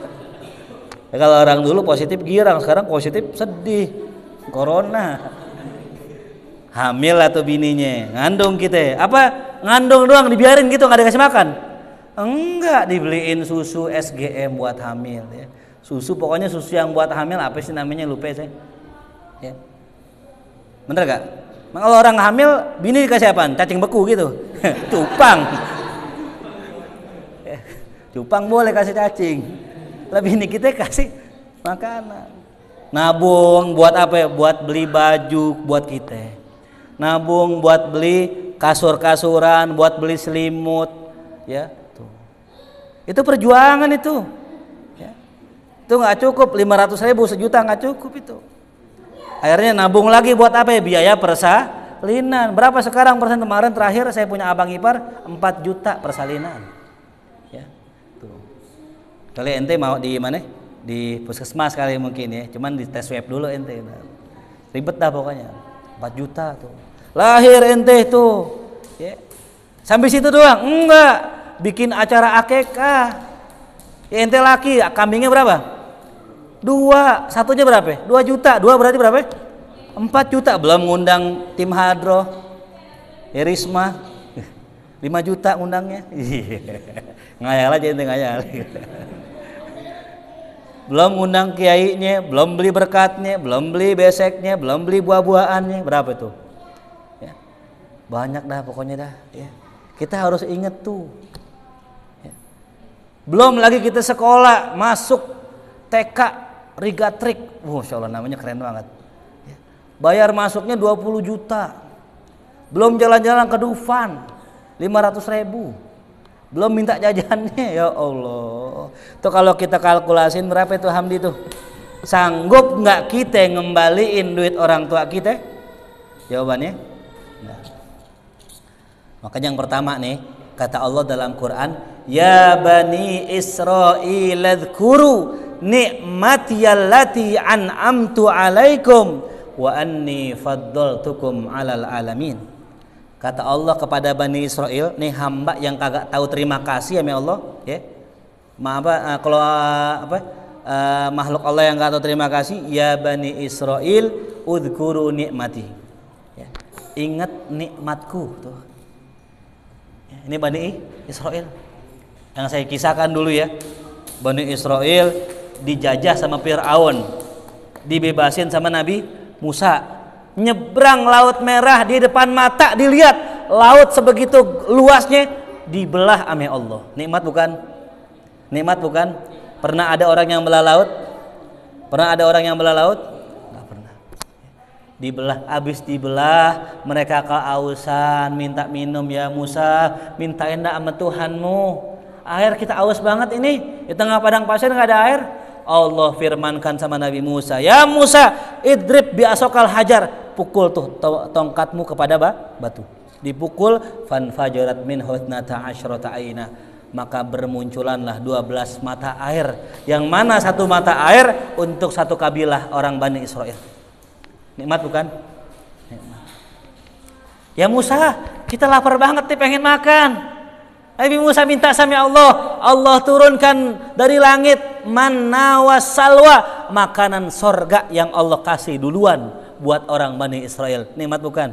Ya, kalau orang dulu positif girang, sekarang positif sedih, corona. Hamil lah tuh bininya, ngandung kita. Apa ngandung doang dibiarin gitu, nggak dikasih makan? Enggak, dibeliin susu SGM buat hamil, ya. Susu, pokoknya susu yang buat hamil, apa sih namanya, lupa saya, ya. Bener gak? Kalau orang hamil bini dikasih apaan? Cacing beku gitu. Cupang. Cupang boleh kasih cacing. Lah bini kita kasih makanan. Nabung buat apa ya? Buat beli baju buat kita. Nabung buat beli kasur-kasuran, buat beli selimut, ya. Tuh. Itu perjuangan itu. Ya. Itu nggak cukup, 500.000, 1 juta nggak cukup itu. Akhirnya nabung lagi buat apa ya? Biaya persalinan. Berapa sekarang persen? Kemarin terakhir saya punya abang ipar 4 juta persalinan. Ya. Tuh. Kali ente mau di mana? Di puskesmas kali mungkin ya. Cuman di tes swab dulu ente. Ribet dah pokoknya. 4 juta tuh. Lahir ente tuh. Ya. Sampai situ doang? Enggak. Bikin acara akekah. Ya, ente laki, kambingnya berapa? 2, satunya berapa? 2 juta. 2 berarti berapa? 4 juta. Belum ngundang tim hadroh, ya, Risma 5 juta ngundangnya. Ngayal aja ente, ngayal. Belum ngundang kiainya, belum beli berkatnya, belum beli beseknya, belum beli buah-buahannya. Berapa tuh? Ya. Banyak dah pokoknya dah, ya. Kita harus inget tuh, ya. Belum lagi kita sekolah, masuk TK Rigatrik, Masya Allah namanya keren banget, ya. Bayar masuknya 20 juta. Belum jalan-jalan ke Dufan 500.000. Belum minta jajannya, ya Allah. Tuh kalau kita kalkulasin berapa itu Hamdi tuh? Sanggup nggak kita ngembaliin duit orang tua kita? Jawabannya? Enggak. Makanya yang pertama nih, kata Allah dalam Quran, ya bani Israil adzkuru ni'matiyallati an'amtu 'alaikum wa anni faddaltukum 'alal alamin. Kata Allah kepada Bani Israel, nih hamba yang kagak tahu terima kasih ya Allah, ya. Kalau makhluk Allah yang kagak tahu terima kasih, ya Bani Israel udzkuru ni'mati. Ya. Ingat nikmatku tuh. Ya, ini Bani Israel. Yang saya kisahkan dulu ya. Bani Israel dijajah sama Fir'aun, dibebasin sama Nabi Musa, nyebrang Laut Merah di depan mata, dilihat laut sebegitu luasnya, dibelah ame Allah. Nikmat bukan? Nikmat bukan? Pernah ada orang yang belah laut? Pernah ada orang yang belah laut? Nggak pernah. Dibelah, habis dibelah mereka keausan, minta minum, ya Musa mintain dah sama Tuhanmu, air kita aus banget ini, di tengah padang pasir nggak ada air. Allah firmankan sama Nabi Musa, ya Musa idrib bi asokal hajar, pukul tuh tongkatmu kepada batu. Dipukul, fanfajarat min husnata asyrata aina, maka bermunculanlah 12 mata air, yang mana satu mata air untuk satu kabilah orang Bani Israel. Nikmat bukan? Nikmat. Ya Musa, kita lapar banget nih, pengen makan. Nabi Musa minta sama Allah, Allah turunkan dari langit manna wassalwa, makanan sorga yang Allah kasih duluan buat orang Bani Israel. Nikmat bukan?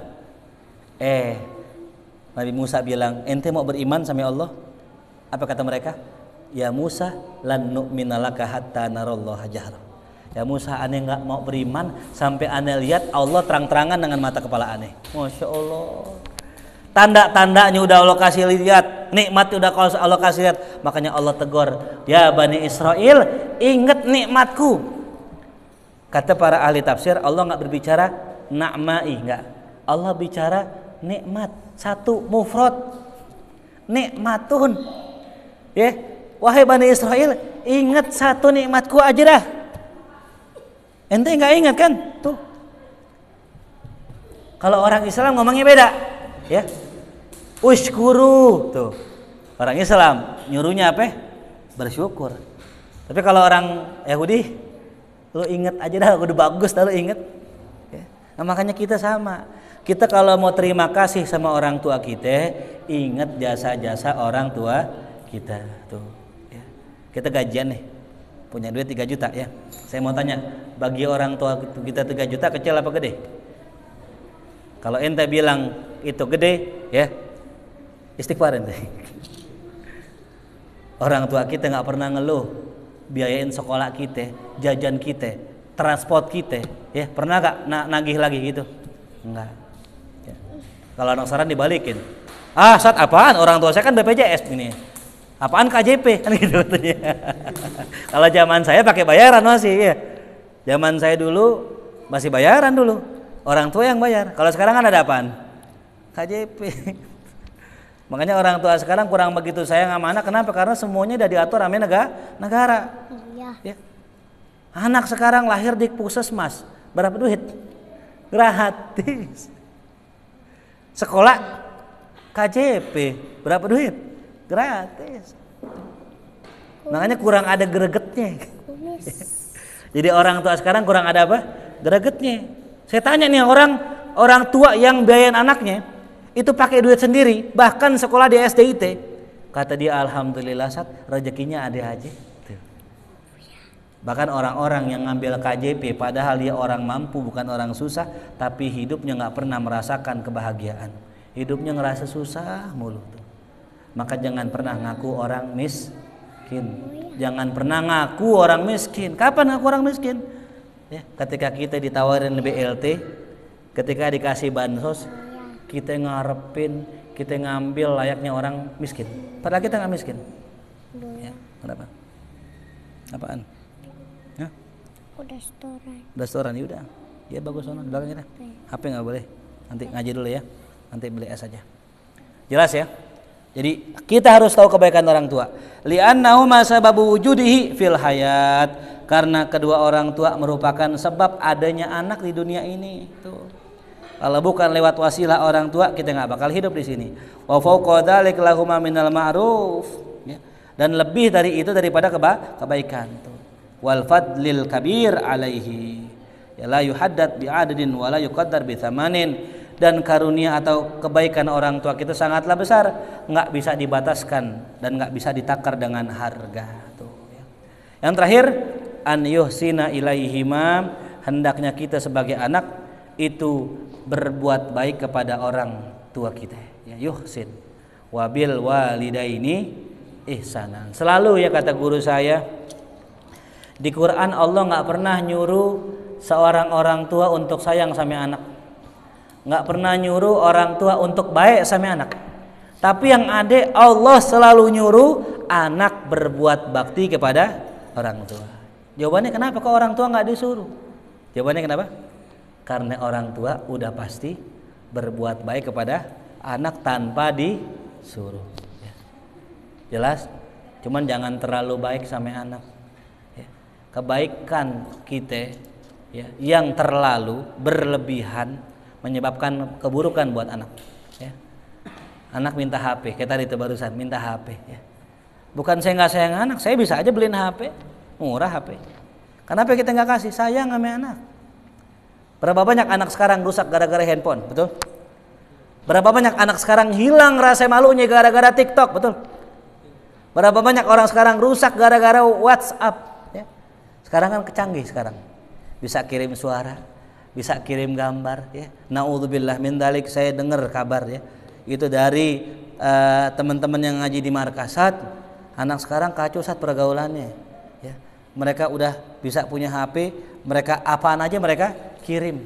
Nabi Musa bilang, ente mau beriman sama Allah? Apa kata mereka? Ya Musa lan nu'mina laka hatta narallaha jahra. Ya Musa, aneh nggak mau beriman sampai aneh lihat Allah terang-terangan dengan mata kepala aneh. Masya Allah. Tanda-tandanya udah Allah kasih lihat, nikmatnya udah Allah kasih lihat. Makanya Allah tegur, ya Bani Israel, ingat nikmatku. Kata para ahli tafsir, Allah nggak berbicara na'mai, nggak. Allah bicara nikmat, satu mufrad, nikmatun. Ya, wahai Bani Israel, ingat satu nikmatku aja dah. Ente nggak ingat kan? Tuh. Kalau orang Islam ngomongnya beda, ya. Ushkuru, tuh. Orang Islam nyuruhnya apa? Bersyukur. Tapi kalau orang Yahudi, lu inget aja dah, udah bagus dah lu inget. Ya. Nah, makanya kita sama. Kita kalau mau terima kasih sama orang tua kita, ingat jasa-jasa orang tua kita. Tuh. Ya. Kita gajian nih, punya duit 3 juta ya. Saya mau tanya, bagi orang tua kita 3 juta kecil apa gede? Kalau ente bilang itu gede, ya istighfar ente. Orang tua kita nggak pernah ngeluh biayain sekolah kita, jajan kita, transport kita, ya pernah nggak nagih lagi gitu? Enggak. Ya. Kalau anak saran dibalikin, saat apaan? Orang tua saya kan BPJS ini, apaan KJP kan gitu katanya. Kalau zaman saya pakai bayaran masih, ya. Zaman saya dulu masih bayaran dulu, orang tua yang bayar. Kalau sekarang kan ada apaan? KJP. Makanya orang tua sekarang kurang begitu sayang sama anak. Kenapa? Karena semuanya udah diatur sama negara. Iya. Ya. Anak sekarang lahir di puskesmas, berapa duit? Gratis. Sekolah KJP, berapa duit? Gratis. Makanya kurang ada gregetnya. Jadi orang tua sekarang kurang ada apa? Gregetnya. Saya tanya nih orang tua yang biayain anaknya itu pakai duit sendiri, bahkan sekolah di SDIT, kata dia alhamdulillah Sat, rezekinya ada aja. Tuh. Bahkan orang-orang yang ngambil KJP padahal dia orang mampu, bukan orang susah, tapi hidupnya nggak pernah merasakan kebahagiaan, hidupnya ngerasa susah mulu. Tuh. Maka jangan pernah ngaku orang miskin, jangan pernah ngaku orang miskin. Kapan ngaku orang miskin? Ya, ketika kita ditawarin BLT, ketika dikasih bansos, kita ngarepin, kita ngambil layaknya orang miskin. Padahal kita nggak miskin. Ya, kenapa? Apaan? Ya? Udah setoran, ya udah. Ya bagus sono, belakang kita. HP nggak boleh. Nanti ngaji dulu ya. Nanti beli es aja. Jelas ya? Jadi kita harus tahu kebaikan orang tua. Li'annahu ma sababu wujudihi fil hayat. Karena kedua orang tua merupakan sebab adanya anak di dunia ini. Tuh. Kalau bukan lewat wasilah orang tua, kita nggak bakal hidup di sini. Wa fawqa dzalik lahuma minal ma'ruf, ya. Dan lebih dari itu daripada kebaikan tuh. Wal fadlil kabir alaihi, ya la yuhaddad bi'adadin wa la yuqaddar bi tsamanin. Dan karunia atau kebaikan orang tua kita sangatlah besar, nggak bisa dibataskan dan nggak bisa ditakar dengan harga tuh, ya. Yang terakhir, an yuhsina ilaihima, hendaknya kita sebagai anak itu berbuat baik kepada orang tua kita, ya, yuhsin wabil walidaini ihsanan. Selalu, ya, kata guru saya, di Quran Allah nggak pernah nyuruh seorang orang tua untuk sayang sama anak, nggak pernah nyuruh orang tua untuk baik sama anak. Tapi yang ada, Allah selalu nyuruh anak berbuat bakti kepada orang tua. Jawabannya kenapa kok orang tua nggak disuruh? Jawabannya kenapa? Karena orang tua udah pasti berbuat baik kepada anak tanpa disuruh, ya. Jelas? Cuman jangan terlalu baik sama anak, ya. Kebaikan kita, ya, yang terlalu berlebihan menyebabkan keburukan buat anak, ya. Anak minta HP, kita tadi barusan minta HP, ya. Bukan saya nggak sayang anak, saya bisa aja beliin HP, murah HP. Kenapa kita nggak kasih? Sayang sama anak. Berapa banyak anak sekarang rusak gara-gara handphone, betul? Berapa banyak anak sekarang hilang rasa malunya gara-gara TikTok, betul? Berapa banyak orang sekarang rusak gara-gara WhatsApp, ya? Sekarang kan kecanggih sekarang, bisa kirim suara, bisa kirim gambar, ya. Naudzubillah min dzalik, saya dengar kabar, ya, itu dari teman-teman yang ngaji di markasat, anak sekarang kacau saat pergaulannya, ya. Mereka udah bisa punya HP, mereka apaan aja mereka kirim.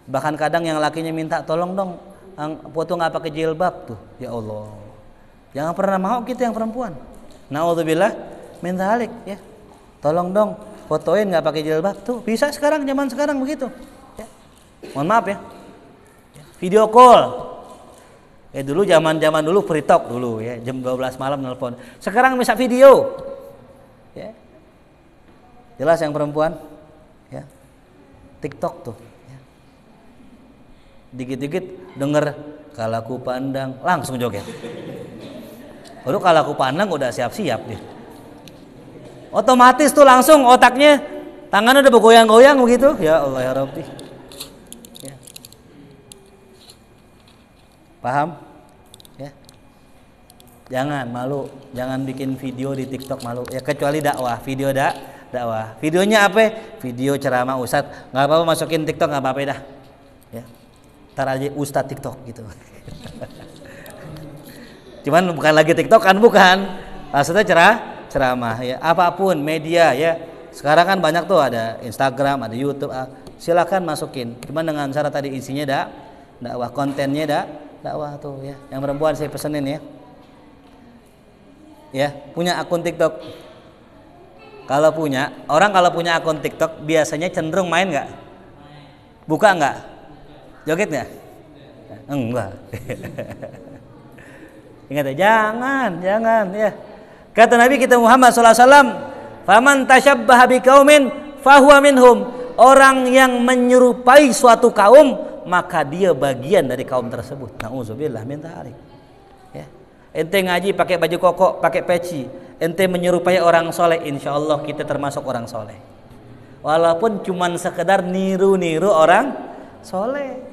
Bahkan kadang yang lakinya minta tolong dong foto nggak pakai jilbab tuh, ya Allah. Jangan pernah mau kita yang perempuan. Naudzubillah min dzalik, ya. Tolong dong fotoin nggak pakai jilbab tuh, bisa sekarang, zaman sekarang begitu, ya. Mohon maaf, ya. Video call. Dulu zaman dulu free talk dulu, ya, jam 12 malam nelpon. Sekarang bisa video, ya. Jelas yang perempuan, ya. TikTok tuh, ya. Dikit-dikit denger kalau aku pandang langsung joget. Baru kalau aku pandang udah siap-siap dia. Otomatis tuh langsung otaknya, tangannya udah bergoyang-goyang begitu. Ya Allah ya Rabbi, ya. Paham? Ya. Jangan malu, jangan bikin video di TikTok malu, ya, kecuali dakwah, video dakwah. Videonya apa? Video ceramah ustadz, nggak apa-apa masukin TikTok, nggak apa-apa dah, ya. Ntar aja ustadz TikTok gitu. Cuman bukan lagi TikTok kan, bukan, maksudnya ceramah, ya. Apapun media, ya. Sekarang kan banyak tuh, ada Instagram, ada YouTube, silakan masukin. Cuman dengan cara tadi isinya dakwah, kontennya dakwah tuh, ya. Yang perempuan saya pesenin, ya. Ya, punya akun TikTok. Kalau punya akun TikTok biasanya cenderung main nggak? Buka nggak? Joget nggak? Enggak. Ingat ya, jangan, ya. Kata Nabi kita Muhammad SAW, faman tasyabbaha biqaumin fahuwa minhum. Orang yang menyerupai suatu kaum, maka dia bagian dari kaum tersebut. Nauzubillah min dzalik. Ya. Ente ngaji pakai baju koko, pakai peci, ente menyerupai orang soleh, insya Allah kita termasuk orang soleh. Walaupun cuman sekedar niru-niru orang soleh.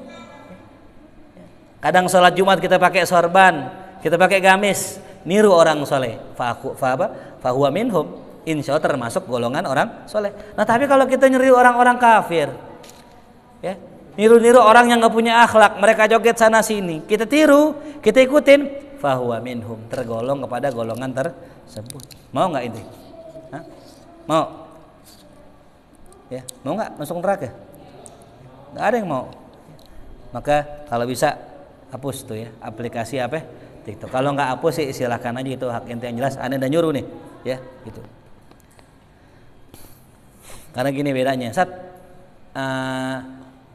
Kadang sholat Jumat kita pakai sorban, kita pakai gamis, niru orang soleh. Fahuwa minhum, insya Allah termasuk golongan orang soleh. Nah tapi kalau kita niru orang-orang kafir, ya, niru-niru orang yang nggak punya akhlak, mereka joget sana sini, kita tiru, kita ikutin, fahuwa minhum, tergolong kepada golongan tersebut. Mau nggak ini? Hah? Mau? Ya, mau nggak masuk neraka? Nggak ada yang mau. Maka kalau bisa hapus tuh, ya, aplikasi apa? TikTok. Kalau nggak hapus sih silahkan aja, itu hak ente yang jelas. Anda udah nyuruh nih, ya, gitu. Karena gini bedanya,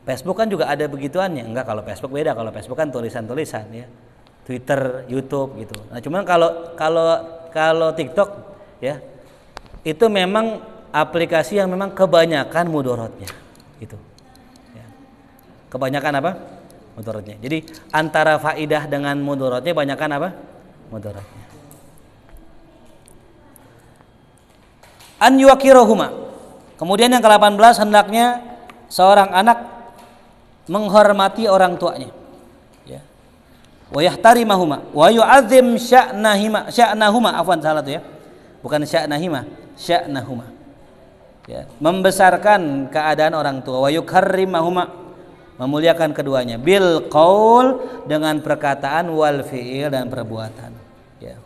Facebook kan juga ada begituannya. Enggak, kalau Facebook beda. Kalau Facebook kan tulisan-tulisan, ya. Twitter, YouTube gitu. Nah, cuman kalau TikTok, ya, itu memang aplikasi yang memang kebanyakan mudorotnya, gitu. Ya. Kebanyakan apa? mudaratnya. Jadi antara faidah dengan mudaratnya banyakkan apa? Mudaratnya. An yuqirahuma. Kemudian yang ke-18, hendaknya seorang anak menghormati orang tuanya. Ya. Wa yahtarimahuma wa yu'azzim sya'nahuma, afwan salah tuh ya. Bukan sya'nahima, sya'nahuma. Ya, membesarkan keadaan orang tua, wa yukarrimahuma, memuliakan keduanya, bil qaul, dengan perkataan, wal fi'il, dan perbuatan. Ya.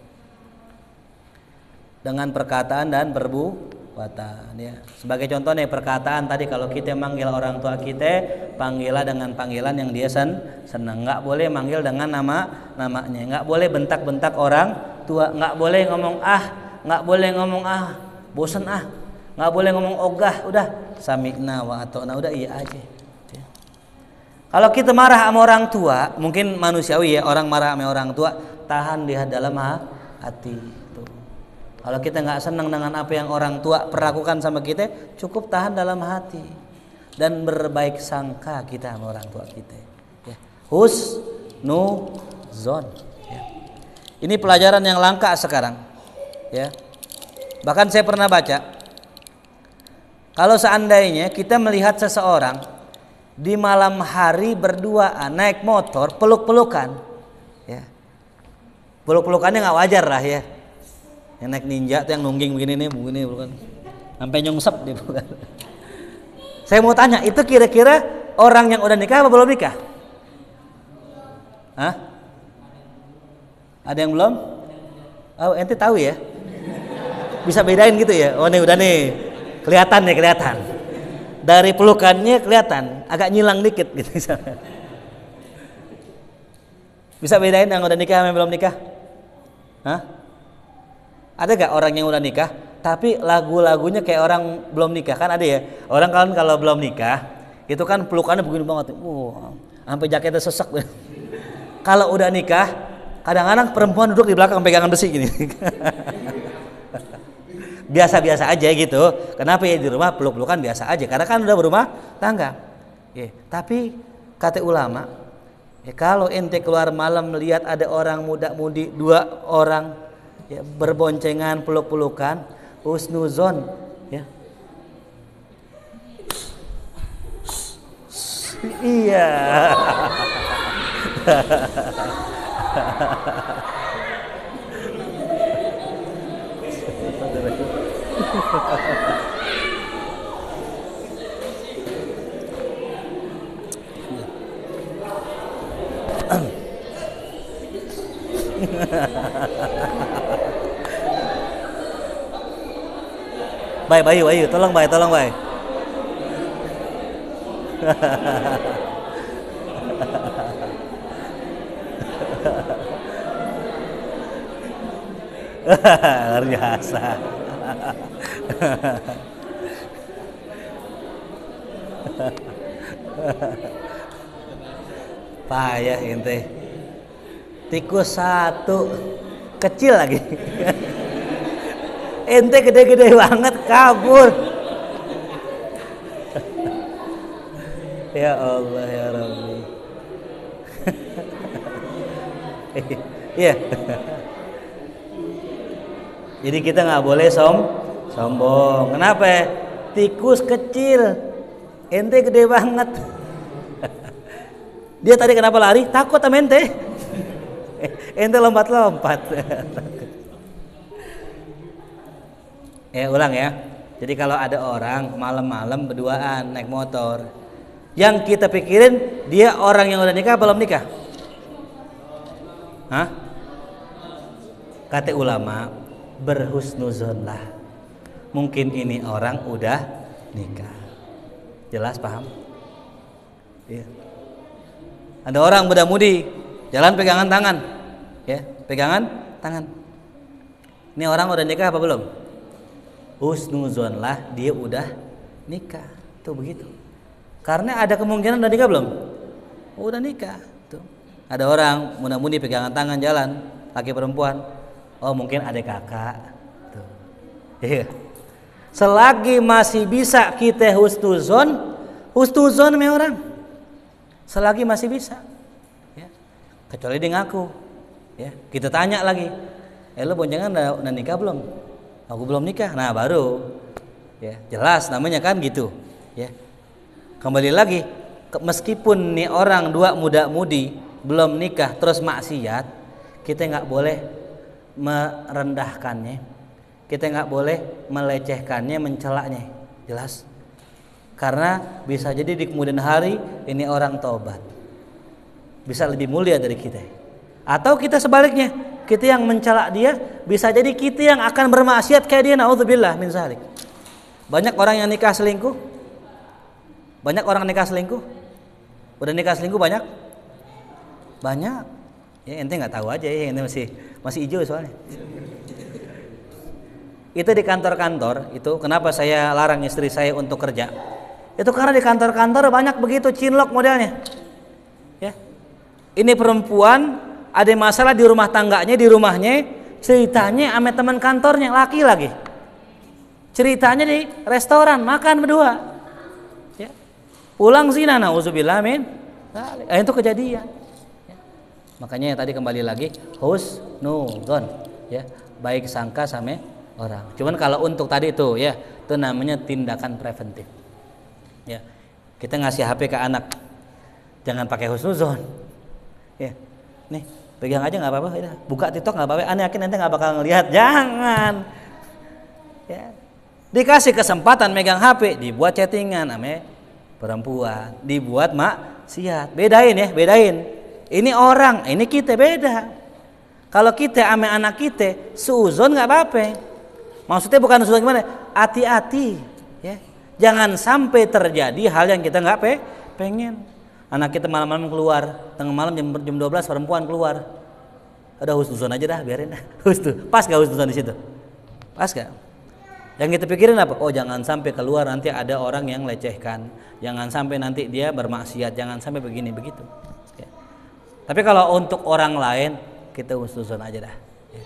Dengan perkataan dan perbuatan ya. Sebagai contoh nih perkataan tadi, kalau kita manggil orang tua kita, panggillah dengan panggilan yang dia senang. Enggak boleh manggil dengan namanya. Enggak boleh bentak-bentak orang tua, enggak boleh ngomong enggak boleh ngomong bosan nggak boleh ngomong ogah, udah sami'na wa ata'na, udah iya aja. Kalau kita marah sama orang tua, mungkin manusiawi ya, orang marah sama orang tua, tahan di dalam hati. Tuh. Kalau kita nggak senang dengan apa yang orang tua perlakukan sama kita, cukup tahan dalam hati dan berbaik sangka kita sama orang tua kita. Ya. Husnuzon. Ya. Ini pelajaran yang langka sekarang. Ya. Bahkan saya pernah baca, kalau seandainya kita melihat seseorang di malam hari berduaan naik motor peluk-pelukan, ya, peluk-pelukannya nggak wajar lah ya. Yang naik ninja tuh yang nungging begini bukan, sampai nyungsep dia bukan. Saya mau tanya, itu kira-kira orang yang udah nikah apa belum nikah? Hah? Ada yang belum? Oh, ente tahu ya? Bisa bedain gitu ya? Oh, nih udah nih. Kelihatan. Dari pelukannya kelihatan, agak nyilang dikit gitu. Bisa bedain yang udah nikah sama yang belum nikah? Hah? Ada gak orang yang udah nikah tapi lagu-lagunya kayak orang belum nikah? Kan ada ya. Orang kan kalau belum nikah itu kan pelukannya begini banget. Sampai jaketnya sesek. Kalau udah nikah, kadang-kadang perempuan duduk di belakang pegangan besi gini. Biasa-biasa aja gitu. Kenapa ya, di rumah peluk-pelukan biasa aja karena kan udah berumah tangga. Ya, tapi kata ulama, ya, kalau ente keluar malam melihat ada orang muda-mudi, 2 orang ya, berboncengan peluk-pelukan, husnuzon ya. Iya. Bayu, tolong Bay. Luar biasa. Payah ente. Tikus 1 kecil lagi. Ente gede-gede banget kabur. Ya Allah ya Rabbi. Iya. Jadi kita nggak boleh sombong. Kenapa? Tikus kecil, ente gede banget. Dia tadi kenapa lari? Takut sama ente. Ente lompat-lompat. Ulang ya. Jadi kalau ada orang malam-malam berduaan naik motor, yang kita pikirin dia orang yang udah nikah belum nikah? Hah? Kata ulama, berhusnuzon lah. Mungkin ini orang udah nikah. Jelas paham? Iya. Ada orang muda-mudi jalan pegangan tangan, ya, pegangan tangan. Ini orang udah nikah apa belum? Husnuzon lah, dia udah nikah. Tuh begitu. Karena ada kemungkinan udah nikah belum? Udah nikah. Tuh. Ada orang muda-mudi pegangan tangan jalan, laki perempuan. Oh mungkin ada kakak. Tuh. Iya. Selagi masih bisa kita husnuzon sama orang. Selagi masih bisa. kecuali dia ngaku. Ya, kita tanya lagi, lo boncengan udah nikah belum? Aku belum nikah. Nah baru, ya jelas namanya kan gitu. Ya, kembali lagi, meskipun nih orang dua muda-mudi belum nikah terus maksiat, kita nggak boleh merendahkannya, kita nggak boleh melecehkannya, mencelaknya, jelas. Karena bisa jadi di kemudian hari ini orang taubat, bisa lebih mulia dari kita. Atau kita sebaliknya, kita yang mencela dia, bisa jadi kita yang akan bermaksiat kayak dia, naudzubillah min zalik. Banyak orang yang nikah selingkuh. Banyak orang nikah selingkuh. Udah nikah selingkuh banyak? Banyak. Ya ente nggak tahu aja ya, ente masih hijau soalnya. Itu di kantor-kantor, itu kenapa saya larang istri saya untuk kerja. Itu karena di kantor-kantor banyak begitu cinlok modelnya. Ya. Ini perempuan ada masalah di rumah tangganya, di rumahnya, ceritanya sama teman kantornya, laki lagi. Ceritanya di restoran, makan berdua. Ya. Pulang zina, nauzubillah min. Itu kejadian. Ya. Makanya tadi kembali lagi, husnuzon, ya, baik sangka sama orang. Cuman kalau untuk tadi itu, ya, itu namanya tindakan preventif. Ya. Kita ngasih HP ke anak, jangan pakai husnuzon. Ya. Nih, pegang aja nggak apa-apa, buka TikTok nggak apa-apa. Aneh yakin nanti nggak bakal ngelihat, jangan. Ya. Dikasih kesempatan megang HP, dibuat chattingan ame perempuan, dibuat maksiat. Bedain ya, bedain. Ini orang, ini kita beda. Kalau kita ame anak kita, suuzon nggak apa-apa. Maksudnya bukan suuzon gimana? Hati-hati, ya. Jangan sampai terjadi hal yang kita nggak pengen. Anak kita malam-malam keluar, tengah malam jam 12 perempuan keluar. Ada husnuzon aja dah, biarin dah. Pas gak husnuzon di situ? Pas gak? Yang kita pikirin apa? Oh, jangan sampai keluar nanti ada orang yang lecehkan. Jangan sampai nanti dia bermaksiat, jangan sampai begini begitu. Ya. Tapi kalau untuk orang lain kita husnuzon aja dah. Ya.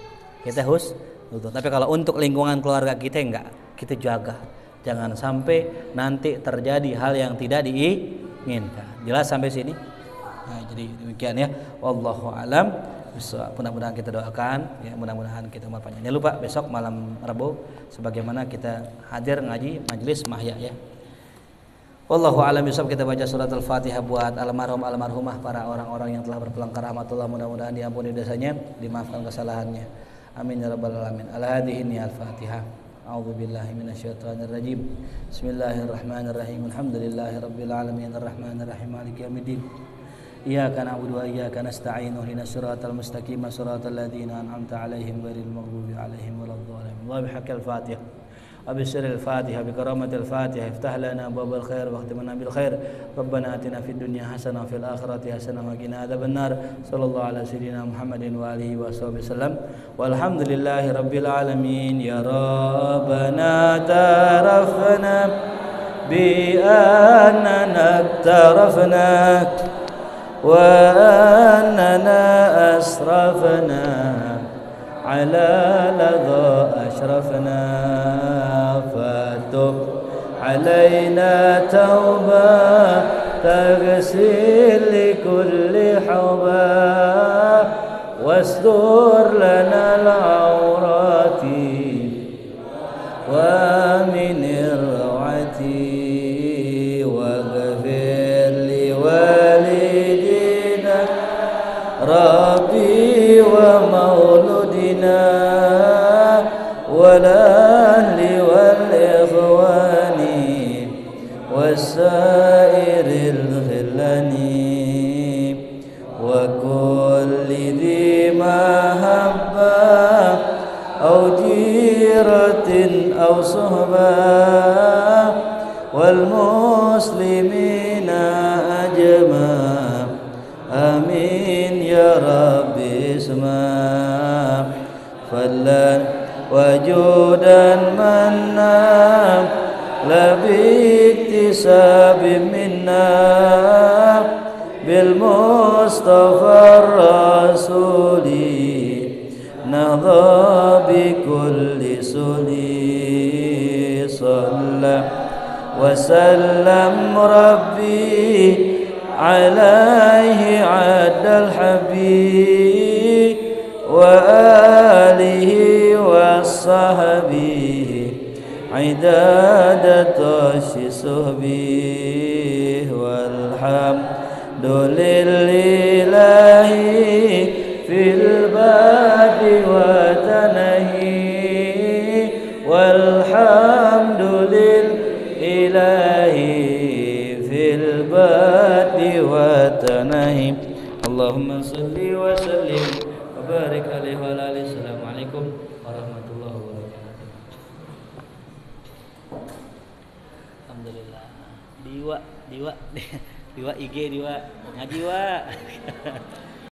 Kita husnuzon. Tapi kalau untuk lingkungan keluarga kita enggak, kita jaga. Jangan sampai nanti terjadi hal yang tidak diinginkan. Jelas sampai sini? Nah, jadi demikian ya. Wallahu alam. Mudah-mudahan kita doakan ya, mudah-mudahan kita umur panjang. Jangan lupa besok malam Rabu sebagaimana kita hadir ngaji majelis mahya ya. Wallahu alam bisawab. Kita baca surat Al-Fatihah buat almarhum almarhumah, para orang-orang yang telah berpulang ke rahmatullah, mudah-mudahan diampuni dosanya, dimaafkan kesalahannya. Amin ya rabbal alamin. Al-Hadihin Al-Fatihah. A'udzu billahi minasyaitonir rajim. Bismillahirrahmanirrahim. Alhamdulillahirabbil alamin arrahmanir rahim maliki yaumiddin. Iyyaka na'budu wa iyyaka nasta'in. Ihdinas siratal mustaqim, siratal ladzina an'amta 'alaihim ghairil maghdubi 'alaihim waladdallin. Wa bihaqqil Fatihah. Wa bisirril Fatihah bi karamatil Fatihah. Iftah lana abwaabal khair wa khtim lana bil khair. Rabbana atina fid dunya hasanah wa fil akhirati hasanah wa qina adzabannar. Sallallahu ala sayyidina Muhammadin wa alihi washabihi wasallam. Walhamdulillahi rabbil alamin. Ya Rabbana tarafna bi annana tarafna وأننا أسرفنا على لظى أشرفنا فتب علينا توبة تغسل لكل حوبة واستر لنا العورات ومن الروعة واغفر لوالدينا ربي ومولودنا والأهل والإخوان والسائر الخلان وكل ذي محبة أو جيرة أو صحبة والمسلمين أجمع آمين يا رب اسمع فضلا وجودا منا لا باكتساب منا بالمصطفى الرسول نهضى بكل سلي صلى وسلم ربي عليه عد الحبيب وآله وصحبه عداد صحبه والحمد لله في الباب وتنهي والحمد لله في الباب وتنهي اللهم صل وسلم وبارك عليه وعلى آله. Assalamualaikum warahmatullahi wabarakatuh. Alhamdulillah. Diwa IG diwa ngaji wa.